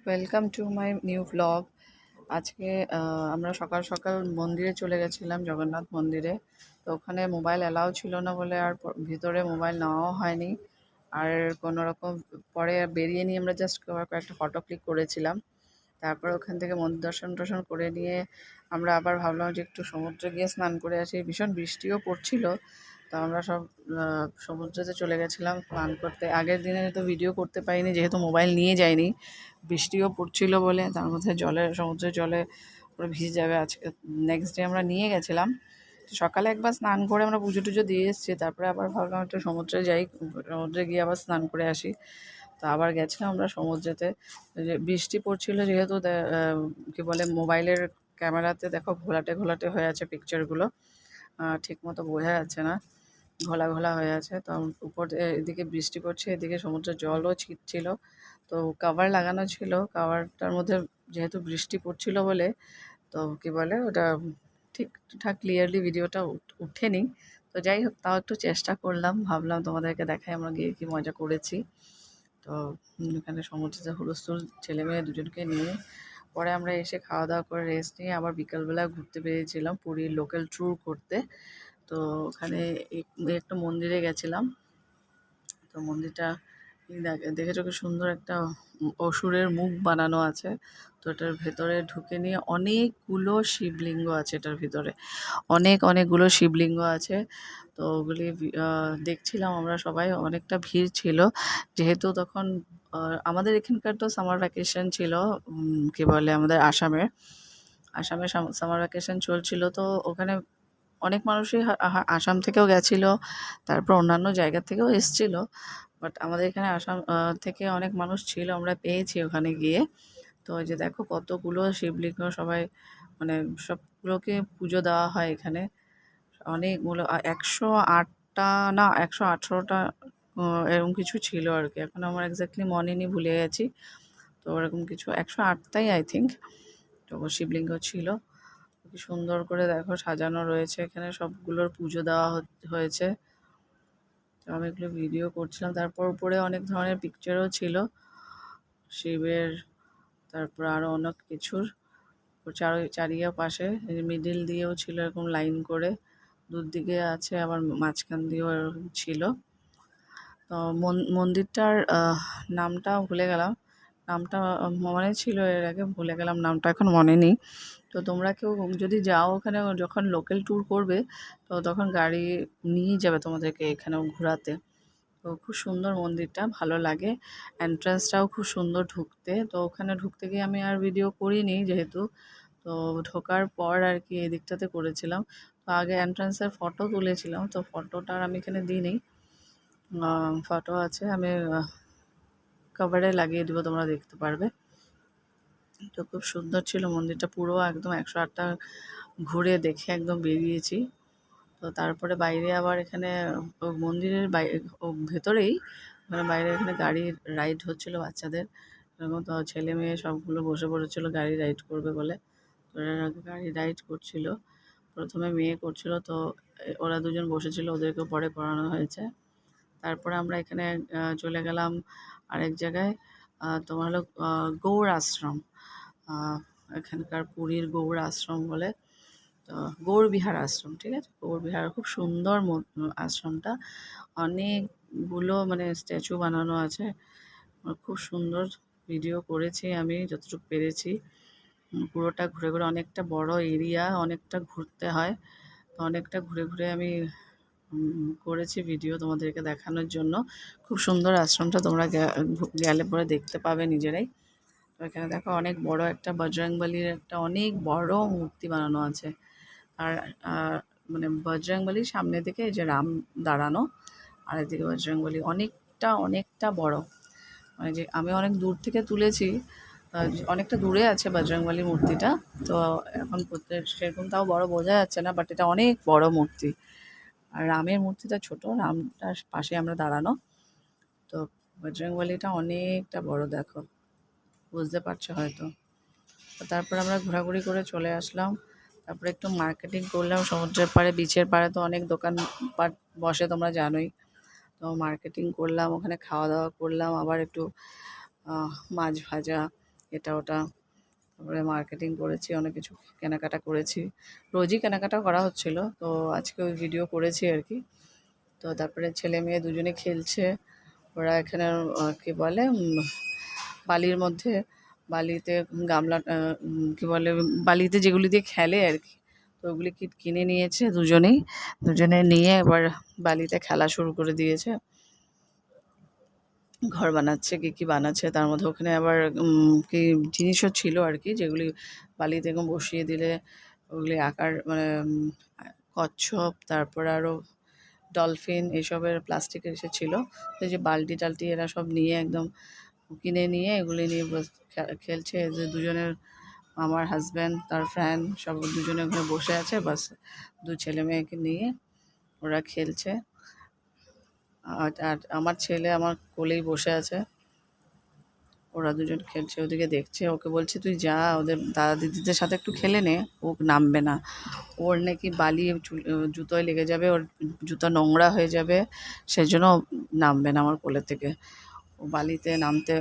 Welcome to my new vlog. আজকে আমরা সকাল সকাল মন্দিরে চলে গেছিলাম, জগন্নাথ মন্দিরে। তো ওখানে মোবাইল অ্যালাউ ছিল না বলে আর ভিতরে মোবাইল নেওয়াও হয়নি। আর কোনো রকম পরে বেরিয়ে নিয়ে আমরা জাস্ট কয়েকটা ফটো ক্লিক করেছিলাম। তারপর ওখান থেকে মন্দির দর্শন টর্শন করে নিয়ে আমরা আবার ভাবলাম যে একটু সমুদ্রে গিয়ে স্নান করে আসি। ভীষণ বৃষ্টিও পড়ছিল, তো আমরা সব সমুদ্রেতে চলে গেছিলাম স্নান করতে। আগের দিনে তো ভিডিও করতে পারিনি যেহেতু মোবাইল নিয়ে যাইনি, বৃষ্টিও পড়ছিল বলে। তার মধ্যে সমুদ্রের জলে পুরো ভিজে যাবে। আজকে নেক্সট ডে আমরা নিয়ে গেছিলাম। তো সকালে একবার স্নান করে আমরা পুজো টুজো দিয়ে এসেছি, তারপরে আবার ভাবলাম একটু সমুদ্রে যাই, সমুদ্রে গিয়ে আবার স্নান করে আসি। তো আবার গেছিলাম আমরা সমুদ্রেতে। যে বৃষ্টি পড়ছিল যেহেতু কি বলে মোবাইলের ক্যামেরাতে দেখো ঘোলাটে ঘোলাটে হয়ে আছে পিকচারগুলো, ঠিক মতো বোঝা যাচ্ছে না, ঘোলা ঘোলা হয়ে আছে। তো উপর এদিকে বৃষ্টি পড়ছে, এদিকে সমুদ্রের জলও ছিটছিল। তো কাভার লাগানো ছিল, কাভারটার মধ্যে যেহেতু বৃষ্টি পড়ছিল বলে তো কি বলে ওটা ঠিকঠাক ক্লিয়ারলি ভিডিওটা উঠেনি। তো যাই হোক, তাও একটু চেষ্টা করলাম, ভাবলাম তোমাদেরকে দেখাই আমরা গিয়ে কি মজা করেছি। তো এখানে সমুদ্রে হুলস্থুল ছেলে মেয়ে দুজনকে নিয়ে পরে আমরা এসে খাওয়া দাওয়া করে রেস্ট নিয়ে আবার বিকালবেলা ঘুরতে বেরিয়েছিলাম পুরীর লোকাল ট্যুর করতে। তো ওখানে একটা মন্দিরে গেছিলাম। তো মন্দিরটা দেখেছো কি সুন্দর একটা অসুরের মুখ বানানো আছে। তো এটার ভেতরে ঢুকে নিয়ে অনেকগুলো শিবলিঙ্গ আছে, এটার ভিতরে অনেকগুলো শিবলিঙ্গ আছে। তো ওগুলি দেখছিলাম আমরা সবাই, অনেকটা ভিড় ছিল যেহেতু তখন আমাদের এখানকার তো সামার ভ্যাকেশন ছিল। কি বলে আমাদের আসামে সামার ভ্যাকেশন চলছিল। তো ওখানে অনেক মানুষই আসাম থেকেও গেছিল, তারপর অন্যান্য জায়গা থেকেও এসছিল। বাট আমাদের এখানে আসাম থেকে অনেক মানুষ ছিল, আমরা পেয়েছি ওখানে গিয়ে। তো ওই যে দেখো কতগুলো শিবলিঙ্গ, সবাই মানে সবগুলোকে পুজো দেওয়া হয় এখানে। অনেকগুলো 108টা না 118টা এরকম কিছু ছিল আর কি। এখন আমার এক্স্যাক্টলি মনে নেই, ভুলে গেছি। তো ওরকম কিছু 108টাই আই থিঙ্ক তো শিবলিঙ্গ ছিল। কি সুন্দর করে দেখো সাজানো রয়েছে এখানে, সবগুলোর পুজো দেওয়া হয়েছে। তো আমি এগুলো ভিডিও করছিলাম। তারপর উপরে অনেক ধরনের পিকচারও ছিল শিবের, তারপর আরও অনেক কিছুর চারিয়ে পাশে মিডিল দিয়েও ছিল এরকম লাইন করে, দুদিকে আছে আবার মাঝখান দিয়েও এরকম ছিল। তো মন্দিরটার নামটা ভুলে গেলাম, নামটা মনে ছিল এর আগে, ভুলে গেলাম নামটা, এখন মনে নেই। তো তোমরা কেউ যদি যাও ওখানে, যখন লোকাল ট্যুর করবে তো তখন গাড়ি নিয়ে যাবে তোমাদেরকে এখানেও ঘোরাতে। তো খুব সুন্দর মন্দিরটা, ভালো লাগে। এন্ট্রান্সটাও খুব সুন্দর ঢুকতে। তো ওখানে ঢুকতে গিয়ে আমি আর ভিডিও করিনি যেহেতু, তো ঢোকার পর আর কি এই দিকটাতে করেছিলাম। তো আগে এন্ট্রান্সের ফটো তুলেছিলাম, তো ফটোটা আর আমি এখানে দিইনি। ফটো আছে, আমি কভারে লাগিয়ে দেবো, তোমরা দেখতে পারবে। তো খুব সুন্দর ছিল মন্দিরটা, পুরো একদম 108টা ঘুরে দেখে একদম বেরিয়েছি। তো তারপরে বাইরে আবার এখানে মন্দিরের ভেতরেই মানে বাইরে এখানে গাড়ি রাইড হচ্ছিল বাচ্চাদের এরকম। তো ছেলে মেয়ে সবগুলো বসে পড়েছিল গাড়ি রাইড করবে বলে। তো ওরা গাড়ি রাইড করছিল, প্রথমে মেয়ে করছিল, তো ওরা দুজন বসেছিল, ওদেরকে পরে করানো হয়েছে। তারপরে আমরা এখানে চলে গেলাম আরেক জায়গায়, তোমার হলো গৌড় আশ্রম। এখানকার পুরীর গৌড় আশ্রম বলে, তো গৌড়বিহার আশ্রম, ঠিক আছে, গৌড়বিহার খুব সুন্দর আশ্রমটা। অনেকগুলো মানে স্ট্যাচু বানানো আছে, খুব সুন্দর। ভিডিও করেছি আমি যতটুকু পেরেছি। পুরোটা ঘুরে ঘুরে, অনেকটা বড় এরিয়া, অনেকটা ঘুরতে হয়। তো অনেকটা ঘুরে ঘুরে আমি করেছি ভিডিও তোমাদেরকে দেখানোর জন্য। খুব সুন্দর আশ্রমটা, তোমরা গেলে পরে দেখতে পাবে নিজেরাই। তো এখানে দেখো অনেক বড় একটা বজরংবলীর একটা অনেক বড় মূর্তি বানানো আছে। আর মানে বজরংবলীর সামনের দিকে এই যে রাম দাঁড়ানো, আর এদিকে বজরংবলী অনেকটা বড়। মানে যে আমি অনেক দূর থেকে তুলেছি, অনেকটা দূরে আছে বজরংবলী মূর্তিটা। তো এখন সেরকম তাও বড় বোঝা যাচ্ছে না, বাট এটা অনেক বড় মূর্তি। আর রামের মূর্তিটা ছোট, রামটার পাশে আমরা দাঁড়ানো। তো বজরংবলীটা অনেকটা বড়, দেখো বুঝতে পারছো হয়তো। তো তারপর আমরা ঘোরাঘুরি করে চলে আসলাম। তারপরে একটু মার্কেটিং করলাম সমুদ্রের পাড়ে, বিচের পাড়ে তো অনেক দোকানপাট বসে তোমরা জানোই। তো মার্কেটিং করলাম, ওখানে খাওয়া দাওয়া করলাম, আবার একটু মাছ ভাজা, এটা ওটা। তারপরে মার্কেটিং করেছি, অনেক কিছু কেনাকাটা করেছি। রোজই কেনাকাটা করা হচ্ছিল, তো আজকে ওই ভিডিও করেছি আর কি। তো তারপরে ছেলে মেয়ে দুজনে খেলছে। ওরা এখানে কী বলে বালির মধ্যে, বালিতে গামলা কী বলে বালিতে যেগুলি দিয়ে খেলে আর কি, তো ওগুলি কিনে নিয়েছে দুজনে নিয়ে এবার বালিতে খেলা শুরু করে দিয়েছে। ঘর বানাচ্ছে, কী বানাচ্ছে, তার মধ্যে ওখানে আবার কি জিনিসও ছিল আর কি, যেগুলি বালিতে এরকম বসিয়ে দিলে ওগুলি আকার মানে কচ্ছপ, তারপর আরও ডলফিন এইসবের প্লাস্টিকের এসেছিলো। তো এই যে বালতি টালতি এরা সব নিয়ে একদম কিনে নিয়ে এগুলি নিয়ে খেলছে। যে দুজনের আমার হাজব্যান্ড তার ফ্রেন্ড সব দুজনে ওখানে বসে আছে, বাস দু ছেলে মেয়েকে নিয়ে ওরা খেলছে। আর আমার ছেলে আমার কোলেই বসে আছে, ওরা দুজন খেলছে, ওদিকে দেখছে। ওকে বলছে তুই যা ওদের দাদা দিদিদের সাথে একটু খেলে নে, ও নামবে না। ওর নাকি বালি জুতোয় লেগে যাবে, ওর জুতো নোংরা হয়ে যাবে, সেজন্য নামবে না আমার কোলের থেকে। ও বালিতে নামতে